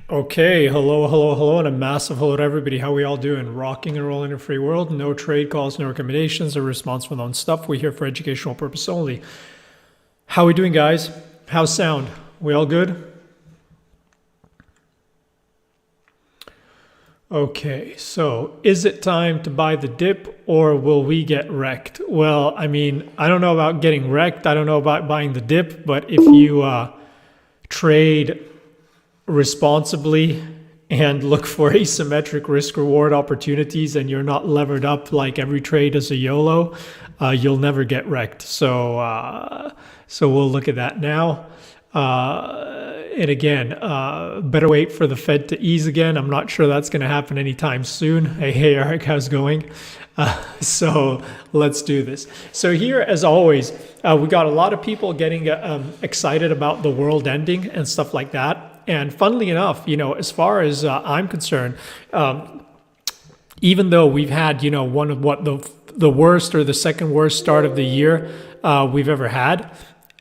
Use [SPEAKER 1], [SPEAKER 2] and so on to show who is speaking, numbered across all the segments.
[SPEAKER 1] Okay, hello, hello, hello, and a massive hello to everybody. How we all doing? Rocking and rolling in a free world. No trade calls, no recommendations, or response from own stuff. We're here for educational purpose only. How we doing, guys? How's sound? We all good? Okay, so is it time to buy the dip or will we get wrecked? Well, I mean, I don't know about getting wrecked. I don't know about buying the dip, but if you trade responsibly and look for asymmetric risk reward opportunities and you're not levered up like every trade is a YOLO, you'll never get wrecked. So we'll look at that now. And again, better wait for the Fed to ease again. I'm not sure that's going to happen anytime soon. Hey, Eric, how's it going? So let's do this. So here, as always, we got a lot of people getting excited about the world ending and stuff like that. And funnily enough, as far as I'm concerned, even though we've had, one of the worst or the second worst start of the year we've ever had,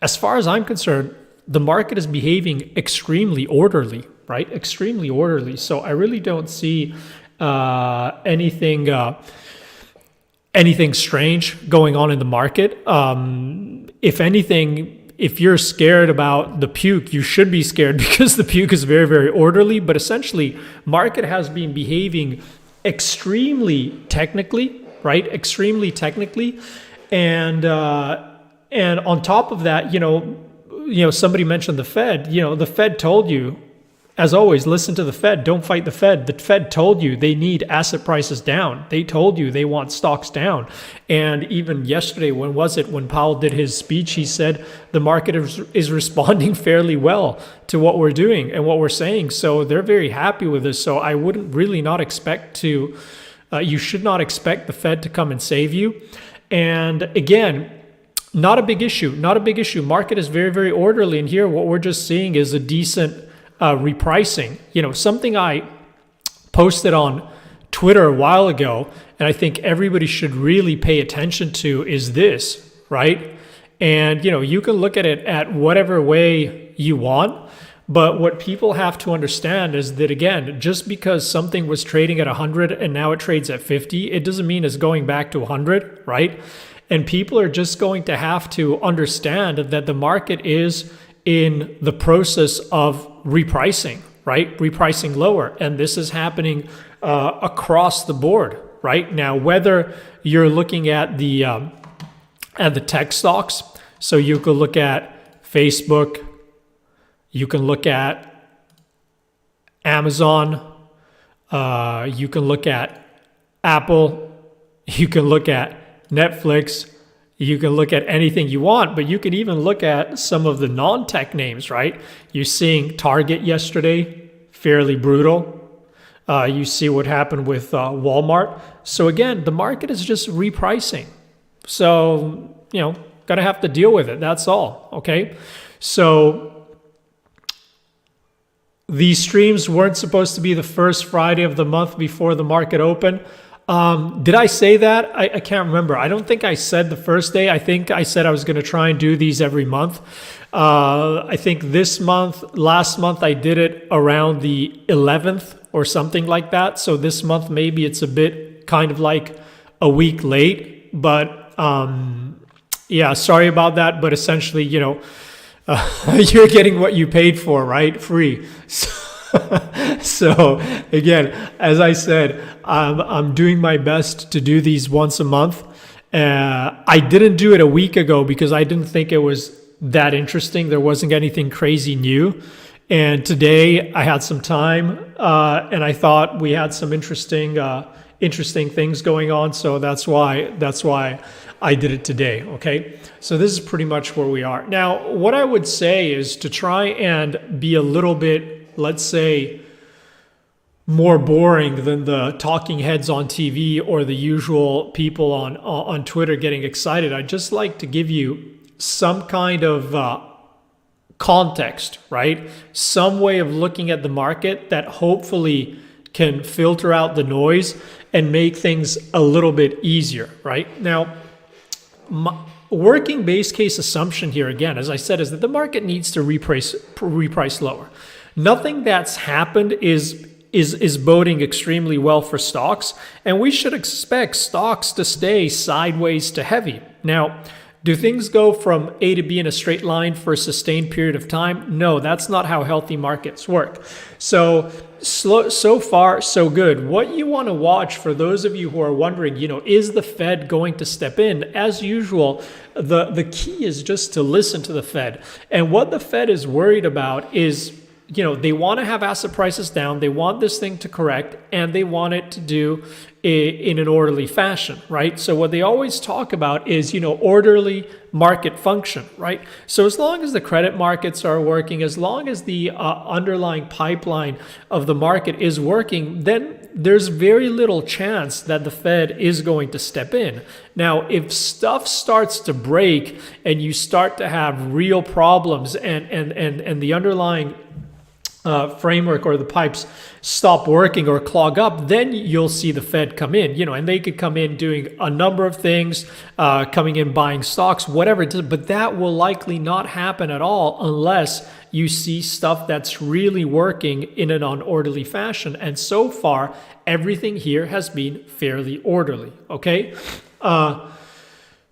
[SPEAKER 1] as far as I'm concerned, the market is behaving extremely orderly, right? Extremely orderly. So I really don't see anything strange going on in the market. If anything, if you're scared about the puke, you should be scared because the puke is very, very orderly. But essentially, market has been behaving extremely technically, right? Extremely technically, and on top of that, somebody mentioned the Fed. The Fed told you, as always, listen to the Fed. Don't fight the Fed. The Fed told you they need asset prices down. They told you they want stocks down. And even yesterday, when Powell did his speech, he said the market is responding fairly well to what we're doing and what we're saying. So they're very happy with this. So I wouldn't really not expect to, you should not expect the Fed to come and save you. And again, not a big issue. Market is very, very orderly. And here, what we're just seeing is a decent repricing. Something I posted on Twitter a while ago, and I think everybody should really pay attention to is this, right? And, you can look at it at whatever way you want. But what people have to understand is that, again, just because something was trading at 100 and now it trades at 50, it doesn't mean it's going back to 100, right? And people are just going to have to understand that the market is in the process of repricing, right? Repricing lower. And this is happening across the board, right? Now, whether you're looking at the tech stocks, so you could look at Facebook, you can look at Amazon, you can look at Apple, you can look at Netflix, you can look at anything you want, but you can even look at some of the non-tech names, right? You're seeing Target yesterday, fairly brutal. You see what happened with Walmart. So again, the market is just repricing. So, gonna have to deal with it. That's all, okay? So these streams weren't supposed to be the first Friday of the month before the market open. Did I say that? I can't remember. I don't think I said the first day. I think I said I was going to try and do these every month. I think last month I did it around the 11th or something like that. So this month, maybe it's a bit kind of like a week late, but, yeah, sorry about that. But essentially, you're getting what you paid for, right? Free. So again, as I said, I'm doing my best to do these once a month. I didn't do it a week ago because I didn't think it was that interesting. There wasn't anything crazy new. And today I had some time and I thought we had some interesting things going on. So that's why I did it today. Okay. So this is pretty much where we are. Now, what I would say is to try and be a little bit, let's say, more boring than the talking heads on TV or the usual people on Twitter getting excited. I'd just like to give you some kind of context, right? Some way of looking at the market that hopefully can filter out the noise and make things a little bit easier, right? Now, working base case assumption here, again, as I said, is that the market needs to reprice lower. Nothing that's happened is boding extremely well for stocks, and we should expect stocks to stay sideways to heavy. Now, do things go from A to B in a straight line for a sustained period of time? No, that's not how healthy markets work. So far, so good. What you want to watch, for those of you who are wondering, is the Fed going to step in? As usual, the key is just to listen to the Fed. And what the Fed is worried about is, they want to have asset prices down. They want this thing to correct, and they want it to do in an orderly fashion, right? So what they always talk about is, orderly market function, right? So as long as the credit markets are working, as long as the underlying pipeline of the market is working, then there's very little chance that the Fed is going to step in. Now, if stuff starts to break and you start to have real problems and the underlying framework or the pipes stop working or clog up, then you'll see the Fed come in, and they could come in doing a number of things, coming in buying stocks, whatever it is, but that will likely not happen at all unless you see stuff that's really working in an unorderly fashion. And so far, everything here has been fairly orderly, okay?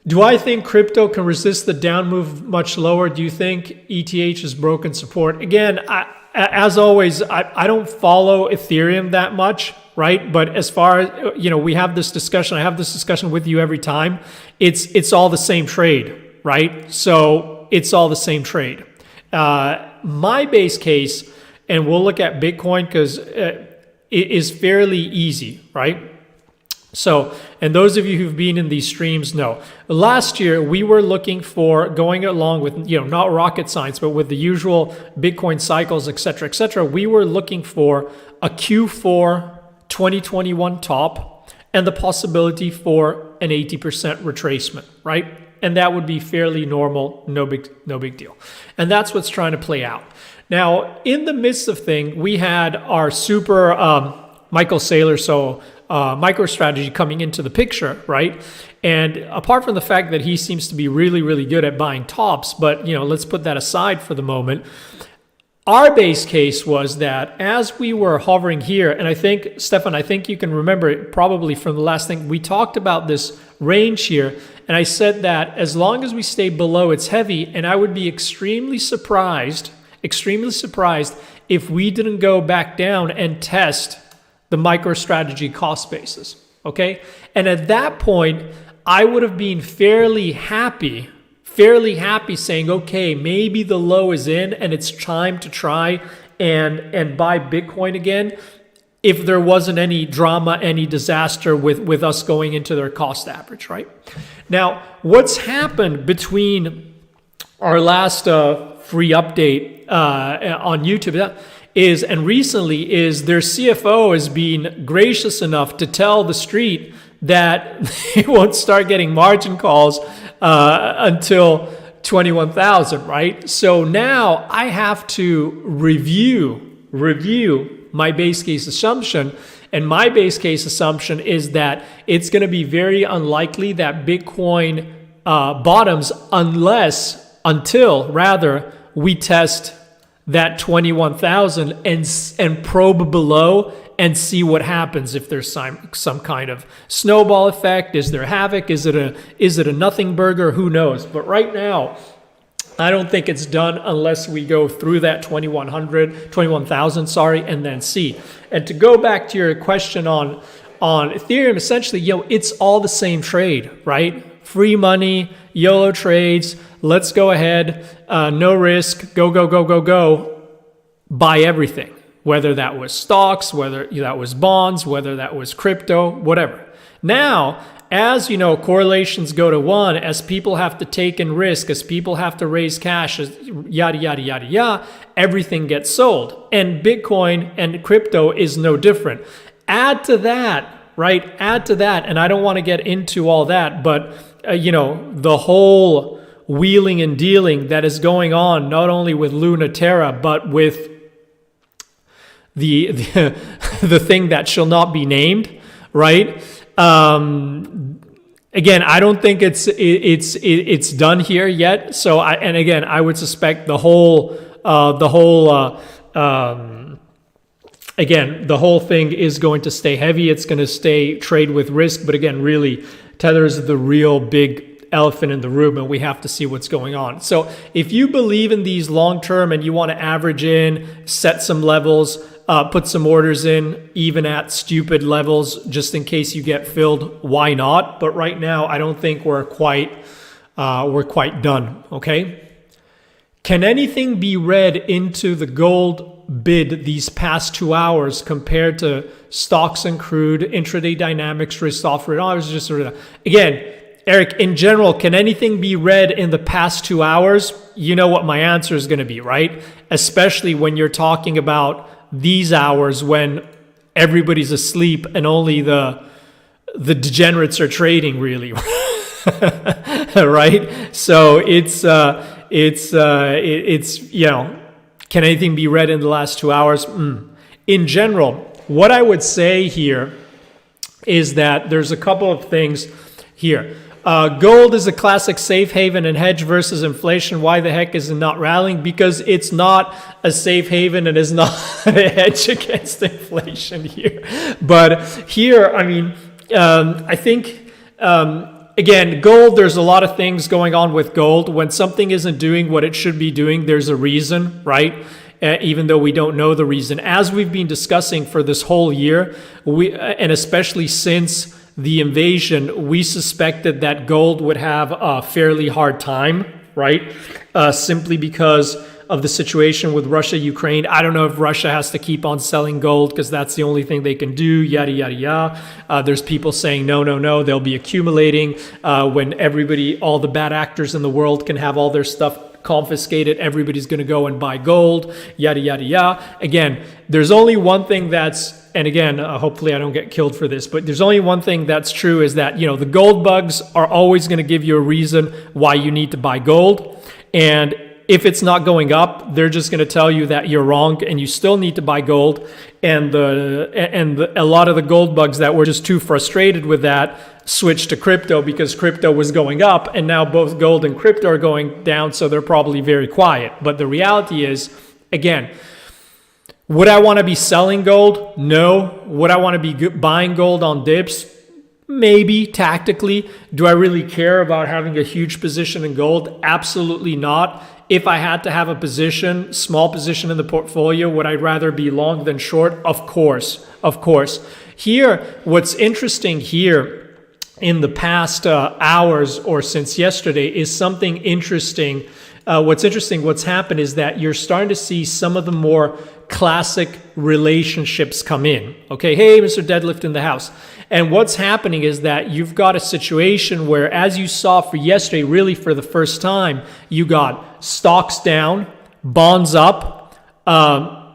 [SPEAKER 1] Do I think crypto can resist the down move much lower? Do you think ETH has broken support? Again, as always, I don't follow Ethereum that much, right? But as far as, we have this discussion, I have this discussion with you every time. It's all the same trade, right? So it's all the same trade. My base case, and we'll look at Bitcoin because it is fairly easy, right? So, and those of you who've been in these streams know, last year we were looking for, going along with, not rocket science, but with the usual Bitcoin cycles, et cetera, we were looking for a Q4 2021 top and the possibility for an 80% retracement, right? And that would be fairly normal, no big deal. And that's what's trying to play out. Now, in the midst of thing, we had our super Michael Saylor, MicroStrategy coming into the picture, right? And apart from the fact that he seems to be really, really good at buying tops, but let's put that aside for the moment. Our base case was that as we were hovering here, and I think, Stefan, I think you can remember it probably from the last thing, we talked about this range here, and I said that as long as we stay below, it's heavy, and I would be extremely surprised if we didn't go back down and test the MicroStrategy cost basis, okay? And at that point, I would have been fairly happy saying, okay, maybe the low is in and it's time to try and buy Bitcoin again if there wasn't any drama, any disaster with us going into their cost average, right? Now, what's happened between our last free update on YouTube and recently is their CFO has been gracious enough to tell the street that they won't start getting margin calls until 21,000, right? So now I have to review my base case assumption, and my base case assumption is that it's going to be very unlikely that Bitcoin bottoms until we test that 21,000 and probe below and see what happens. If there's some kind of snowball effect, is there havoc? Is it a nothing burger? Who knows? But right now, I don't think it's done unless we go through that 21,000, and then see. And to go back to your question on Ethereum, essentially, it's all the same trade, right? Free money, YOLO trades. Let's go ahead, no risk, go, buy everything. Whether that was stocks, whether that was bonds, whether that was crypto, whatever. Now, as correlations go to 1, as people have to take in risk, as people have to raise cash, yada, yada, yada, yada, everything gets sold. And Bitcoin and crypto is no different. Add to that, and I don't want to get into all that, but the whole wheeling and dealing that is going on, not only with Luna Terra, but with the thing that shall not be named, right? Again, I don't think it's done here yet. So I would suspect again, the whole thing is going to stay heavy. It's going to stay trade with risk. But again, really, Tether is the real big elephant in the room, and we have to see what's going on. So if you believe in these long term and you want to average in, set some levels, put some orders in, even at stupid levels, just in case you get filled, why not? But right now, I don't think we're quite done. Okay. Can anything be read into the gold bid these past 2 hours compared to stocks and crude, intraday dynamics, risk off? I was just sort of, again, Eric, in general, can anything be read in the past 2 hours? You know what my answer is going to be, right? Especially when you're talking about these hours when everybody's asleep and only the degenerates are trading, really. Right? So it's can anything be read in the last 2 hours? In general, what I would say here is that there's a couple of things here. Gold is a classic safe haven and hedge versus inflation. Why the heck is it not rallying? Because it's not a safe haven and is not a hedge against inflation here. But here, I mean, I think, again, gold, there's a lot of things going on with gold. When something isn't doing what it should be doing, there's a reason, right? Even though we don't know the reason. As we've been discussing for this whole year, and especially since the invasion, we suspected that gold would have a fairly hard time, right? Simply because of the situation with Russia, Ukraine. I don't know if Russia has to keep on selling gold because that's the only thing they can do, yada, yada, yada. There's people saying, no, they'll be accumulating when everybody, all the bad actors in the world can have all their stuff confiscated, everybody's going to go and buy gold, yada, yada, yada. Again, there's only one thing and again, hopefully I don't get killed for this, but there's only one thing that's true is that, the gold bugs are always going to give you a reason why you need to buy gold. And if it's not going up, they're just going to tell you that you're wrong and you still need to buy gold. And a lot of the gold bugs that were just too frustrated with that switched to crypto because crypto was going up, and now both gold and crypto are going down, so they're probably very quiet. But the reality is, again, would I want to be selling gold? No. Would I want to be buying gold on dips? Maybe, tactically. Do I really care about having a huge position in gold? Absolutely not. If I had to have a position, small position in the portfolio, would I rather be long than short? Of course. Here, what's interesting here in the past hours or since yesterday is something interesting. What's happened is that you're starting to see some of the more classic relationships come in. Okay, hey, Mr. Deadlift in the house. And what's happening is that you've got a situation where, as you saw for yesterday, really for the first time, you got stocks down, bonds up,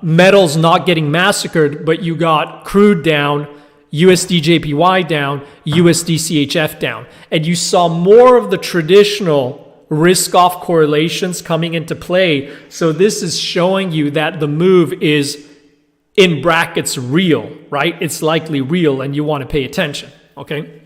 [SPEAKER 1] metals not getting massacred, but you got crude down, USD JPY down, USD CHF down. And you saw more of the traditional risk-off correlations coming into play. So this is showing you that the move is, in brackets, real, right? It's likely real and you want to pay attention, okay?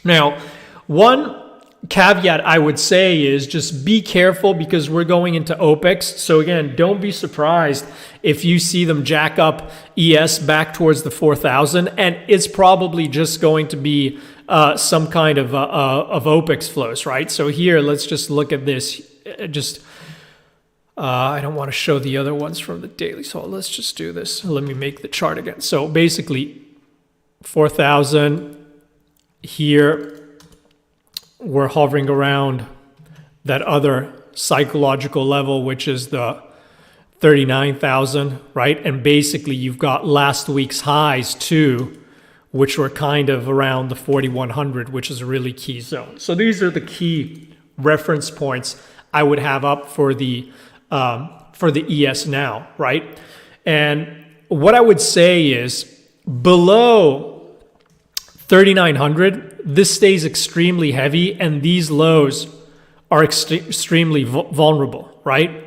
[SPEAKER 1] Now, one caveat I would say is just be careful because we're going into OPEX. So again, don't be surprised if you see them jack up ES back towards the 4,000, and it's probably just going to be some kind of OPEX flows, right? So here, let's just look at this. I don't want to show the other ones from the daily, so let's just do this. Let me make the chart again. So basically, 4,000 here. We're hovering around that other psychological level, which is the 39,000, right? And basically you've got last week's highs too, which were kind of around the 4,100, which is a really key zone. So these are the key reference points I would have up for the ES now, right? And what I would say is below 3,900, this stays extremely heavy, and these lows are extremely vulnerable, right?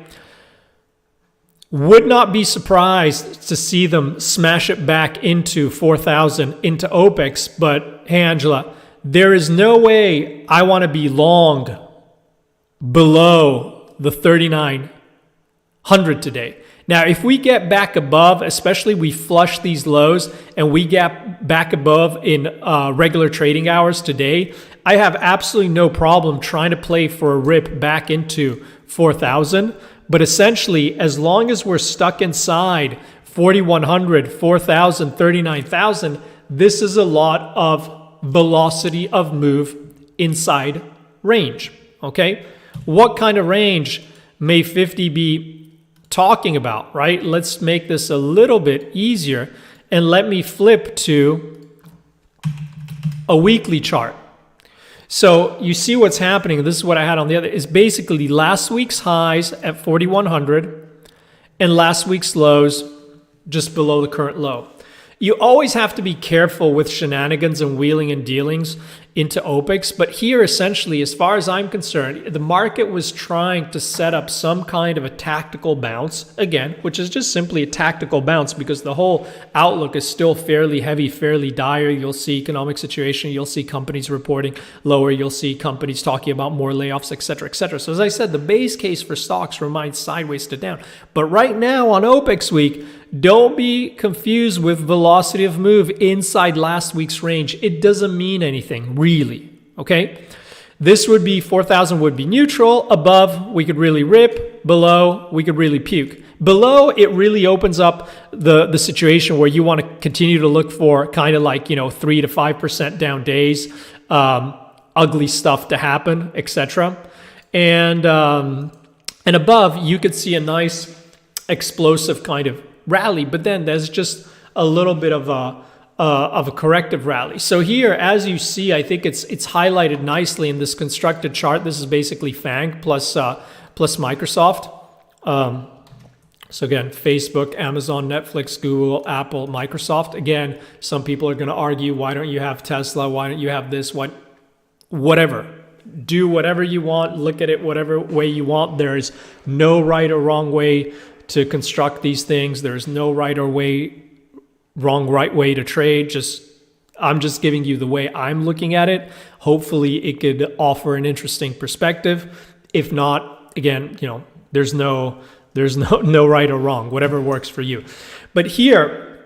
[SPEAKER 1] Would not be surprised to see them smash it back into 4,000 into OPEX, but hey, Angela, there is no way I want to be long below the 3,900 today. Now, if we get back above, especially we flush these lows and we get back above in regular trading hours today, I have absolutely no problem trying to play for a rip back into 4,000. But essentially, as long as we're stuck inside 4,100, 4,000, 39,000, this is a lot of velocity of move inside range, okay? What kind of range may 50 be talking about, right? Let's make this a little bit easier and let me flip to a weekly chart. So you see what's happening. This is what I had on the other, is basically last week's highs at 4,100 and last week's lows just below the current low. You always have to be careful with shenanigans and wheeling and dealings into OPEX. But here, essentially, as far as I'm concerned, the market was trying to set up some kind of a tactical bounce, again, which is just simply a tactical bounce because the whole outlook is still fairly heavy, fairly dire. You'll see economic situation. You'll see companies reporting lower. You'll see companies talking about more layoffs, et cetera, et cetera. So as I said, the base case for stocks remains sideways to down. But right now on OPEX week, don't be confused with velocity of move inside last week's range. It doesn't mean anything, really, okay? This would be 4,000 would be neutral. Above, we could really rip. Below, we could really puke. Below, it really opens up the situation where you want to continue to look for kind of like, 3 to 5% down days, ugly stuff to happen, etc. And above, you could see a nice explosive kind of rally, but then there's just a little bit of a corrective rally. So here, as you see, I think it's highlighted nicely in this constructed chart. This is basically FANG plus Microsoft. So again, Facebook, Amazon, Netflix, Google, Apple, Microsoft. Again, some people are going to argue, why don't you have Tesla? Why don't you have this? Whatever. Do whatever you want. Look at it whatever way you want. There is no right or wrong way to construct these things. There's no right way to trade. I'm just giving you the way I'm looking at it. Hopefully it could offer an interesting perspective. If not, again, there's no right or wrong, whatever works for you. But here,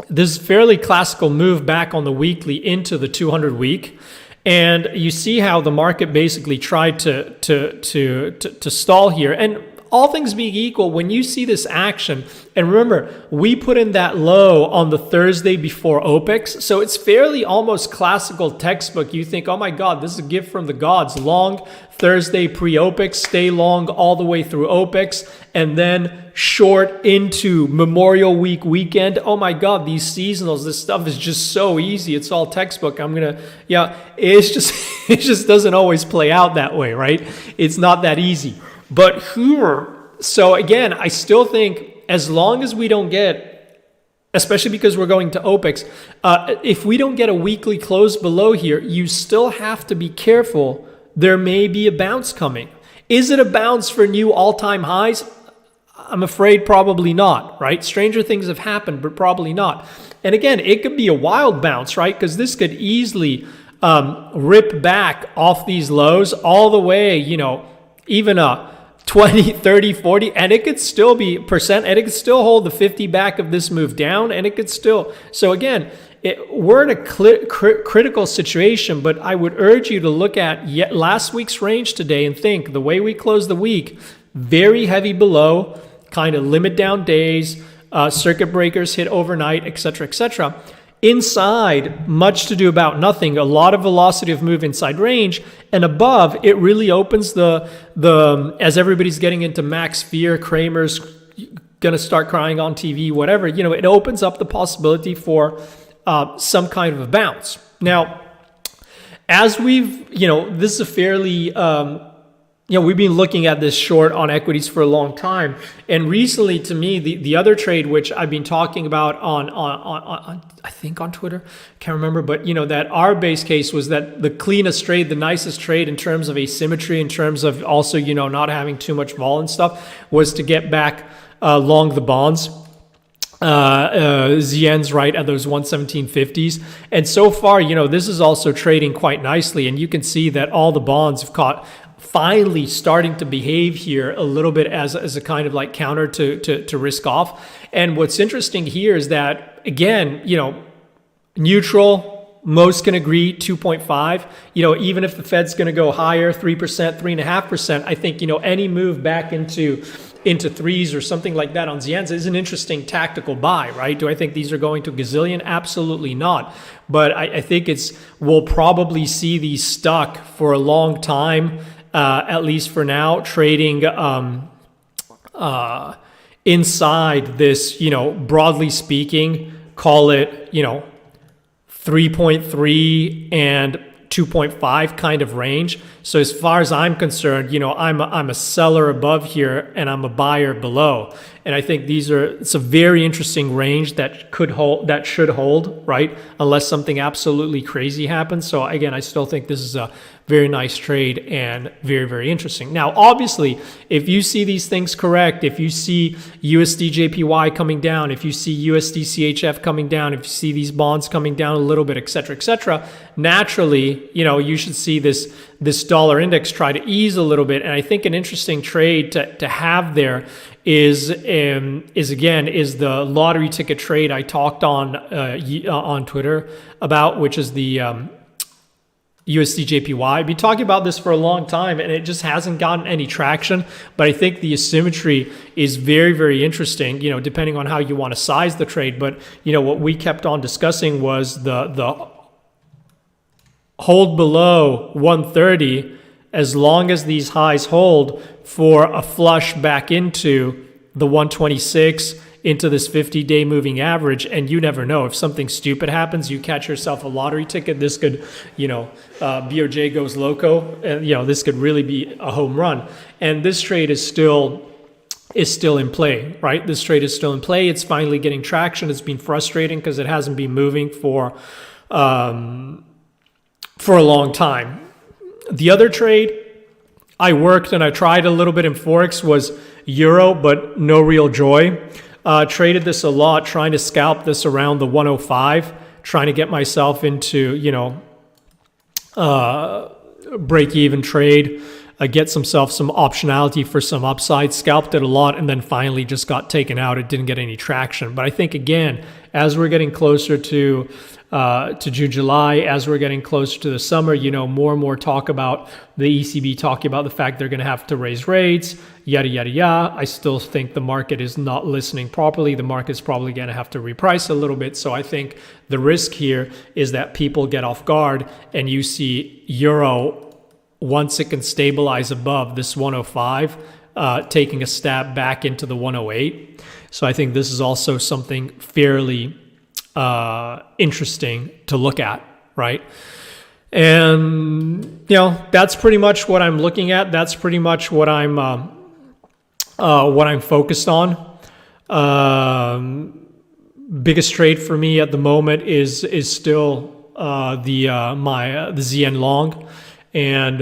[SPEAKER 1] this fairly classical move back on the weekly into the 200 week. And you see how the market basically tried to stall here. And all things being equal, when you see this action, and remember, we put in that low on the Thursday before OPEX, so it's fairly almost classical textbook. You think, oh my God, this is a gift from the gods. Long Thursday pre-OPEX, stay long all the way through OPEX, and then short into Memorial Week weekend. Oh my God, these seasonals, this stuff is just so easy. It's all textbook. It just doesn't always play out that way, right? It's not that easy. But here, so again, I still think as long as we don't get, especially because we're going to OPEX, if we don't get a weekly close below here, you still have to be careful. There may be a bounce coming. Is it a bounce for new all-time highs? I'm afraid probably not, right? Stranger things have happened, but probably not. And again, it could be a wild bounce, right? Because this could easily rip back off these lows all the way, even a 20, 30, 40, and it could still be percent, and it could still hold the 50 back of this move down, and it could still. So again, we're in a critical situation, but I would urge you to look at last week's range today and think the way we closed the week, very heavy below, kind of limit down days, circuit breakers hit overnight, etc., etc. Inside, much to do about nothing, a lot of velocity of move inside range, and above, it really opens the as everybody's getting into max fear, Kramer's gonna start crying on TV, whatever, it opens up the possibility for some kind of a bounce. Now, as we've, this is a fairly, we've been looking at this short on equities for a long time. And recently, to me, the other trade, which I've been talking about on I think on Twitter, can't remember, but that our base case was that the cleanest trade, the nicest trade in terms of asymmetry, in terms of also, not having too much vol and stuff, was to get back long the bonds. ZN's right at those 117.50s. And so far, this is also trading quite nicely. And you can see that all the bonds have caught finally starting to behave here a little bit as a kind of like counter to risk off. And what's interesting here is that, again, neutral, most can agree 2.5. Even if the Fed's going to go higher, 3%, 3.5%, I think, any move back into threes or something like that on ZNs is an interesting tactical buy, right? Do I think these are going to gazillion? Absolutely not. But I think we'll probably see these stuck for a long time, at least for now, trading inside this, broadly speaking, call it, 3.3 and 2.5 kind of range. So as far as I'm concerned, I'm a seller above here and I'm a buyer below. And I think it's a very interesting range that should hold, right? Unless something absolutely crazy happens. So again, I still think this is a very nice trade and very, very interesting. Now, obviously, if you see these things correct, if you see USD JPY coming down, if you see USD CHF coming down, if you see these bonds coming down a little bit, et cetera, naturally, you should see this dollar index try to ease a little bit. And I think an interesting trade to have there is the lottery ticket trade I talked on Twitter about, which is the USD JPY. I've been talking about this for a long time and it just hasn't gotten any traction, but I think the asymmetry is very, very interesting, depending on how you want to size the trade. But, what we kept on discussing was the hold below 130 as long as these highs hold for a flush back into the 126 into this 50-day moving average. And you never know, if something stupid happens, you catch yourself a lottery ticket, this could, BOJ goes loco, and this could really be a home run. And this trade is still in play, right? This trade is still in play. It's finally getting traction. It's been frustrating because it hasn't been moving for a long time. The other trade I worked and I tried a little bit in Forex was Euro, but no real joy. Traded this a lot, trying to scalp this around the 105, trying to get myself into, break even trade, get some optionality for some upside, scalped it a lot, and then finally just got taken out. It didn't get any traction. But I think, again, as we're getting closer to June, July, as we're getting closer to the summer, more and more talk about the ECB talking about the fact they're going to have to raise rates, yada, yada, yada. I still think the market is not listening properly. The market's probably going to have to reprice a little bit. So I think the risk here is that people get off guard and you see Euro, once it can stabilize above this 105, taking a step back into the 108. So I think this is also something fairly interesting to look at, right? And that's pretty much what I'm looking at. That's pretty much what I'm focused on. Biggest trade for me at the moment is still the ZN long, and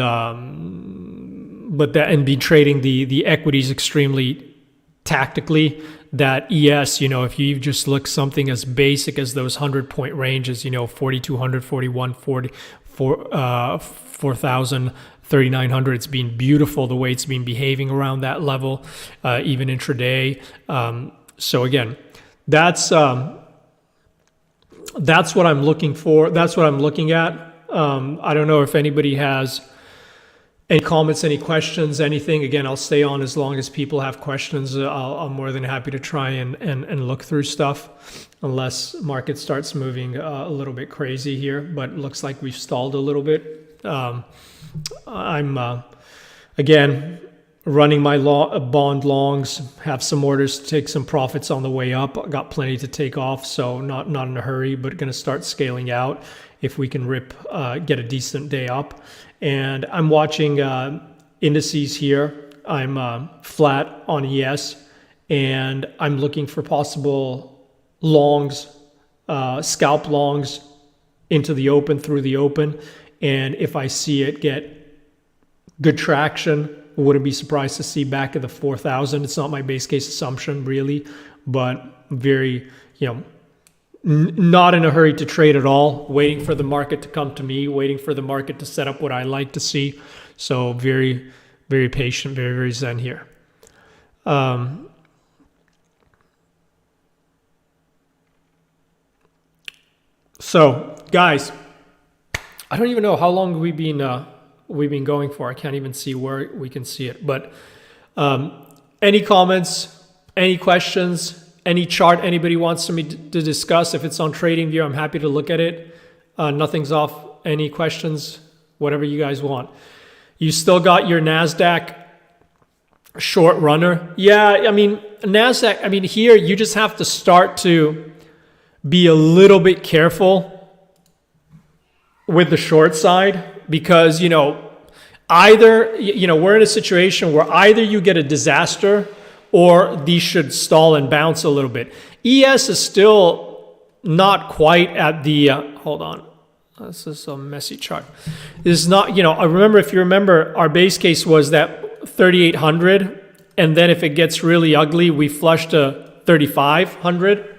[SPEAKER 1] be trading the equities extremely tactically. That ES, if you just look something as basic as those 100-point ranges, 4,200, 41, 40, 4,000, 3,900, it's been beautiful the way it's been behaving around that level, even intraday. So again, that's what I'm looking for. That's what I'm looking at. I don't know if anybody has any comments, any questions, anything. Again, I'll stay on as long as people have questions. I'm more than happy to try and look through stuff, unless market starts moving a little bit crazy here. But it looks like we've stalled a little bit. I'm again running my bond longs, have some orders to take some profits on the way up. I got plenty to take off, so not in a hurry, but going to start scaling out if we can get a decent day up. And I'm watching indices here. I'm flat on ES, and I'm looking for possible longs, scalp longs into the open, through the open. And if I see it get good traction, wouldn't be surprised to see back at the 4,000. It's not my base case assumption really, but very, not in a hurry to trade at all, waiting for the market to come to me, waiting for the market to set up what I like to see. So very, very patient, very, very zen here. So guys, I don't even know how long we've been going for. I can't even see where we can see it. But any comments, any questions, any chart anybody wants me to discuss? If it's on TradingView, I'm happy to look at it. Nothing's off. Any questions? Whatever you guys want. You still got your NASDAQ short runner. Yeah, I mean, NASDAQ, here you just have to start to be a little bit careful with the short side because, either, we're in a situation where either you get a disaster or these should stall and bounce a little bit. ES is still not quite at the, hold on. This is a messy chart. This is not, I remember, if you remember, our base case was that 3,800. And then if it gets really ugly, we flush to 3,500.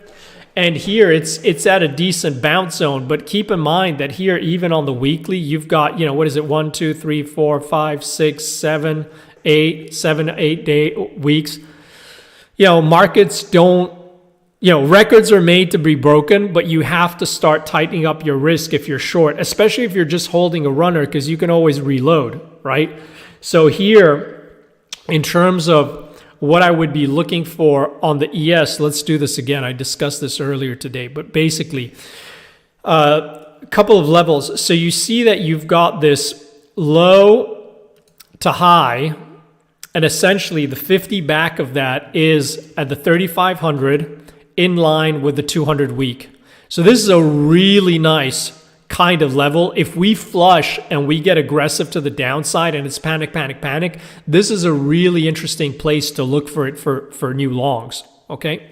[SPEAKER 1] And here it's at a decent bounce zone. But keep in mind that here, even on the weekly, you've got, what is it? 1, 2, 3, 4, 5, 6, 7, 8, 7 to 8 day weeks. Markets don't, records are made to be broken, but you have to start tightening up your risk if you're short, especially if you're just holding a runner, because you can always reload, right? So here, in terms of what I would be looking for on the ES, let's do this again. I discussed this earlier today, but basically, a couple of levels. So you see that you've got this low to high, and essentially the 50 back of that is at the 3,500 in line with the 200 week. So this is a really nice kind of level. If we flush and we get aggressive to the downside and it's panic, this is a really interesting place to look for it for new longs, okay?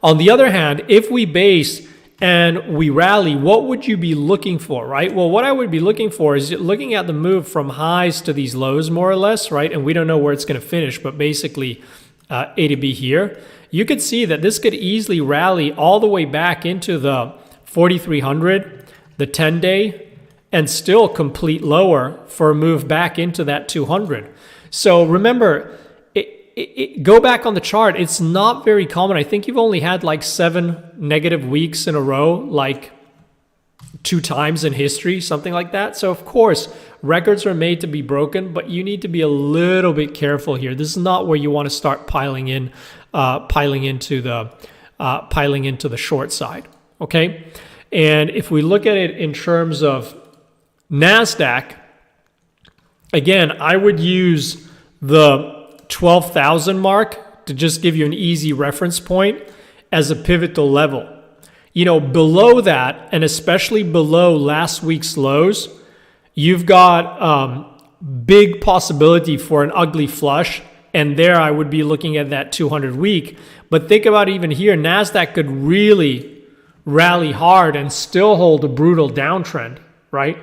[SPEAKER 1] On the other hand, if we base and we rally, what would you be looking for, right? Well, what I would be looking for is looking at the move from highs to these lows, more or less, right? And we don't know where it's going to finish, but basically A to B here. You could see that this could easily rally all the way back into the 4,300, the 10-day, and still complete lower for a move back into that 200. So remember, go back on the chart. It's not very common. I think you've only had like 7 negative weeks in a row, like 2 times in history, something like that. So of course, records are made to be broken, but you need to be a little bit careful here. This is not where you want to start piling into the short side. Okay, and if we look at it in terms of NASDAQ, again, I would use the 12,000 mark to just give you an easy reference point as a pivotal level. Below that, and especially below last week's lows, you've got big possibility for an ugly flush. And there I would be looking at that 200 week. But think about even here, NASDAQ could really rally hard and still hold a brutal downtrend, right?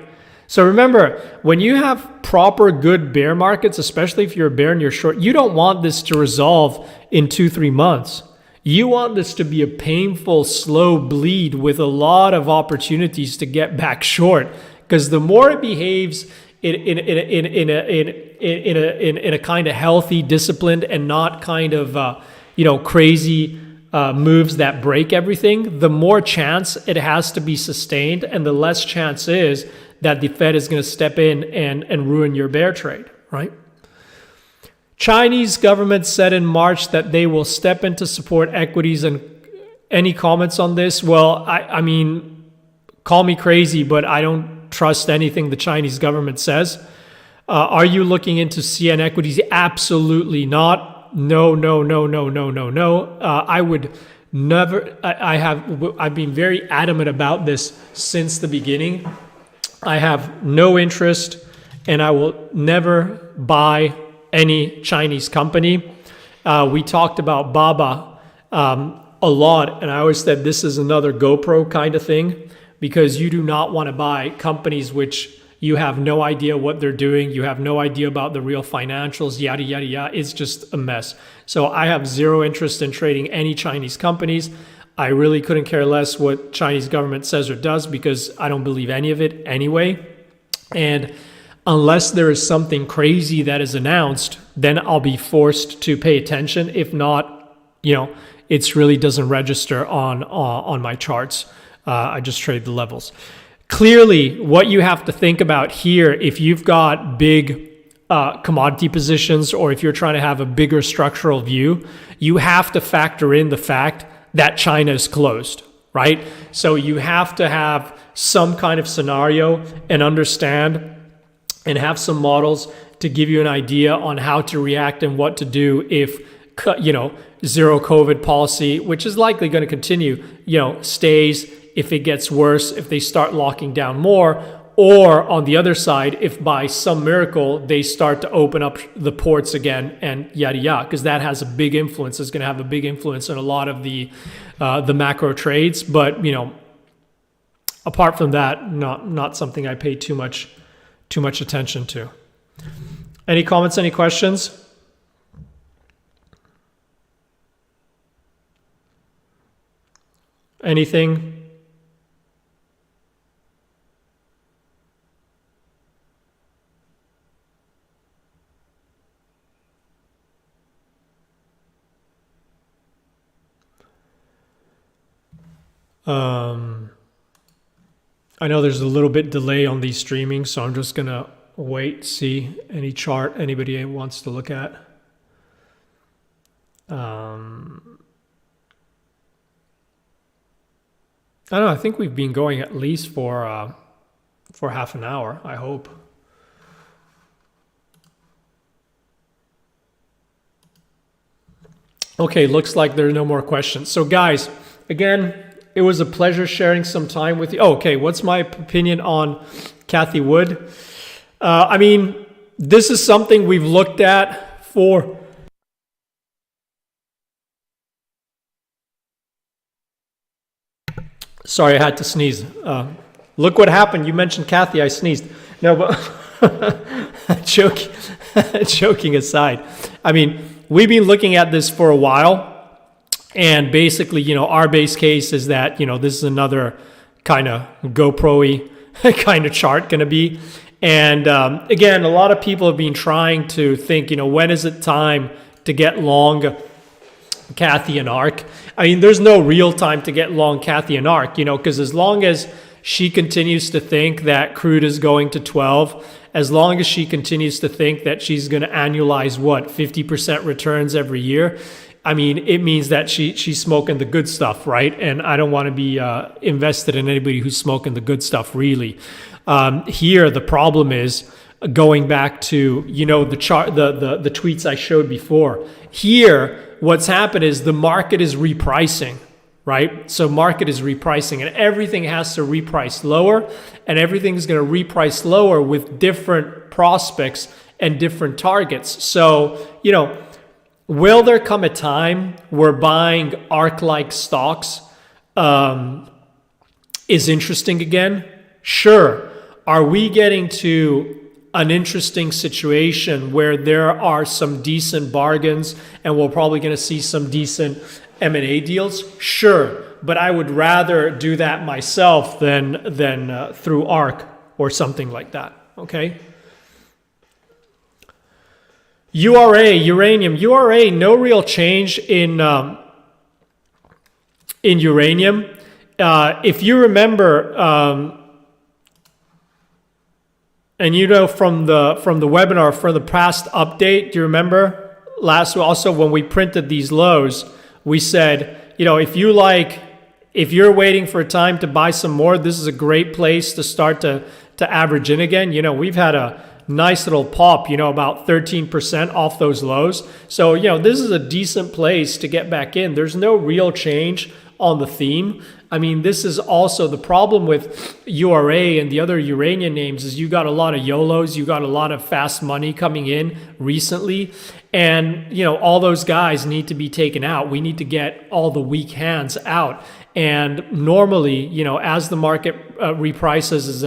[SPEAKER 1] So remember, when you have proper good bear markets, especially if you're a bear and you're short, you don't want this to resolve in 2-3 months. You want this to be a painful, slow bleed with a lot of opportunities to get back short. Because the more it behaves in a kind of healthy, disciplined, and not kind of crazy moves that break everything, the more chance it has to be sustained, and the less chance is that the Fed is going to step in and ruin your bear trade, right? Chinese government said in March that they will step in to support equities. And any comments on this? Well, I mean, call me crazy, but I don't trust anything the Chinese government says. Are you looking into CN equities? Absolutely not. No. I would never. I've been very adamant about this since the beginning. I have no interest, and I will never buy any Chinese company. We talked about Baba a lot, and I always said this is another GoPro kind of thing, because you do not want to buy companies which You have no idea what they're doing. You have no idea about the real financials, yada, yada, yada. It's just a mess. So I have zero interest in trading any Chinese companies. I really couldn't care less what Chinese government says or does because I don't believe any of it anyway. And unless there is something crazy that is announced, then I'll be forced to pay attention. If not, it really doesn't register on my charts. I just trade the levels. Clearly, what you have to think about here, if you've got big commodity positions or if you're trying to have a bigger structural view, you have to factor in the fact that China is closed, right? So you have to have some kind of scenario and understand and have some models to give you an idea on how to react and what to do if, zero COVID policy, which is likely going to continue, stays, if it gets worse, if they start locking down more, or on the other side, if by some miracle they start to open up the ports again and yada yada, because that has a big influence. It's going to have a big influence on a lot of the macro trades. But apart from that, not something I pay too much attention to. Any comments? Any questions? Anything? I know there's a little bit delay on these streaming, so I'm just gonna wait, see any chart anybody wants to look at. I don't know, I think we've been going at least for half an hour, I hope. Okay, looks like there are no more questions. So guys, again, it was a pleasure sharing some time with you. Oh, okay, what's my opinion on Cathie Wood? This is something we've looked at for... Sorry, I had to sneeze. Look what happened. You mentioned Cathie, I sneezed. No, but joking aside. We've been looking at this for a while. And basically, our base case is that, this is another kind of GoPro-y kind of chart going to be. And again, a lot of people have been trying to think, when is it time to get long Cathie and ARK? There's no real time to get long Cathie and ARK, because as long as she continues to think that crude is going to 12, as long as she continues to think that she's going to annualize 50% returns every year, it means that she's smoking the good stuff, right? And I don't want to be invested in anybody who's smoking the good stuff, really. Here, the problem is going back to, the chart, the tweets I showed before. Here, what's happened is the market is repricing, right? So market is repricing and everything has to reprice lower, and everything is going to reprice lower with different prospects and different targets. So, will there come a time where buying ARK-like stocks is interesting again? Sure. Are we getting to an interesting situation where there are some decent bargains and we're probably going to see some decent M&A deals? Sure. But I would rather do that myself than through ARK or something like that. Okay. Uranium, no real change in uranium. If you remember, and from the webinar, for the past update, do you remember also when we printed these lows, we said, if you're waiting for a time to buy some more, this is a great place to start to average in again. We've had a nice little pop, about 13% off those lows. So, this is a decent place to get back in. There's no real change on the theme. I mean, this is also the problem with URA and the other Uranian names is you got a lot of YOLOs, you got a lot of fast money coming in recently. And, you know, all those guys need to be taken out. We need to get all the weak hands out. And normally, you know, as the market reprices,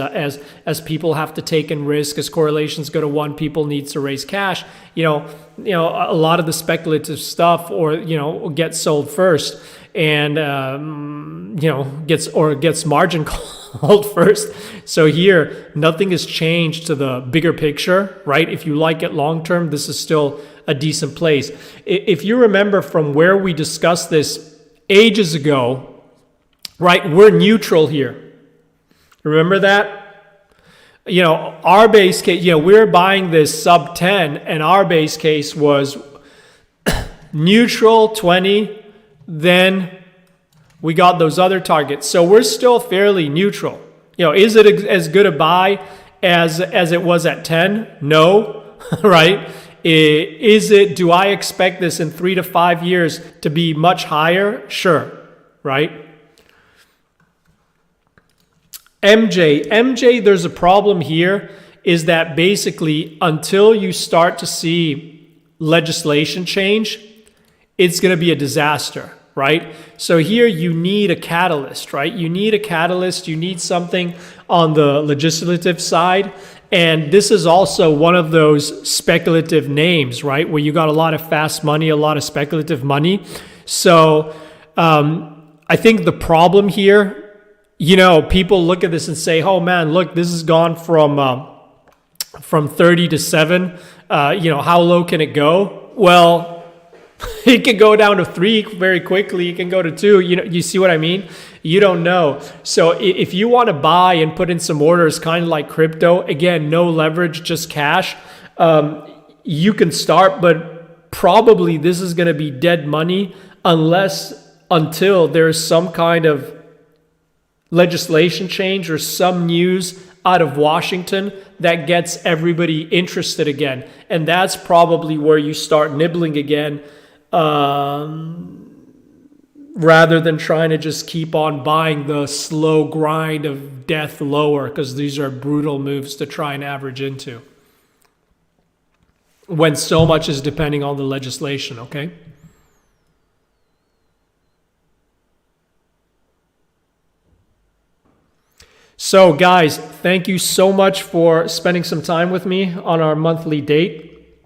[SPEAKER 1] as people have to take in risk, as correlations go to one, people need to raise cash. You know, a lot of the speculative stuff, or gets sold first, and gets margin called first. So here, nothing has changed to the bigger picture, right? If you like it long term, this is still a decent place. If you remember from where we discussed this ages ago, right, we're neutral here. Remember that? Our base case, we're buying this sub 10, and our base case was neutral 20, then we got those other targets. So we're still fairly neutral. Is it as good a buy as it was at 10? No, right? Do I expect this in 3 to 5 years to be much higher? Sure, right? MJ, there's a problem here, is that basically until you start to see legislation change, it's going to be a disaster, right? So here you need a catalyst, right? You need a catalyst. You need something on the legislative side. And this is also one of those speculative names, right? Where you got a lot of fast money, a lot of speculative money. So I think the problem here, people look at this and say, oh man, look, this has gone from 30 to 7. How low can it go? Well, it can go down to 3 very quickly. It can go to 2. You see what I mean? You don't know. So if you want to buy and put in some orders, kind of like crypto, again, no leverage, just cash, you can start, but probably this is going to be dead money until there's some kind of legislation change or some news out of Washington that gets everybody interested again. And that's probably where you start nibbling again, rather than trying to just keep on buying the slow grind of death lower, because these are brutal moves to try and average into when so much is depending on the legislation, okay? So guys, thank you so much for spending some time with me on our monthly date.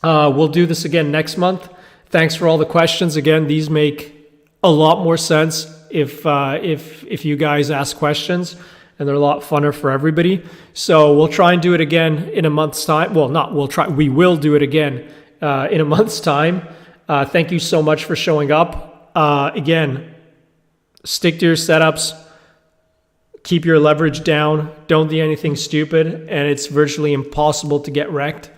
[SPEAKER 1] We'll do this again next month. Thanks for all the questions. Again, these make a lot more sense if you guys ask questions, and they're a lot funner for everybody. So we'll try and do it again in a month's time. Well, we will do it again in a month's time. Thank you so much for showing up. Again, stick to your setups. Keep your leverage down. Don't do anything stupid, and it's virtually impossible to get wrecked.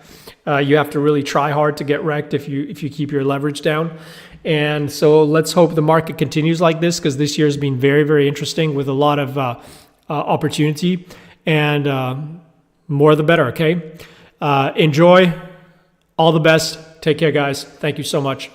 [SPEAKER 1] You have to really try hard to get wrecked if you keep your leverage down. And so let's hope the market continues like this, because this year has been very, very interesting with a lot of opportunity, and more the better, okay? Enjoy. All the best. Take care, guys. Thank you so much.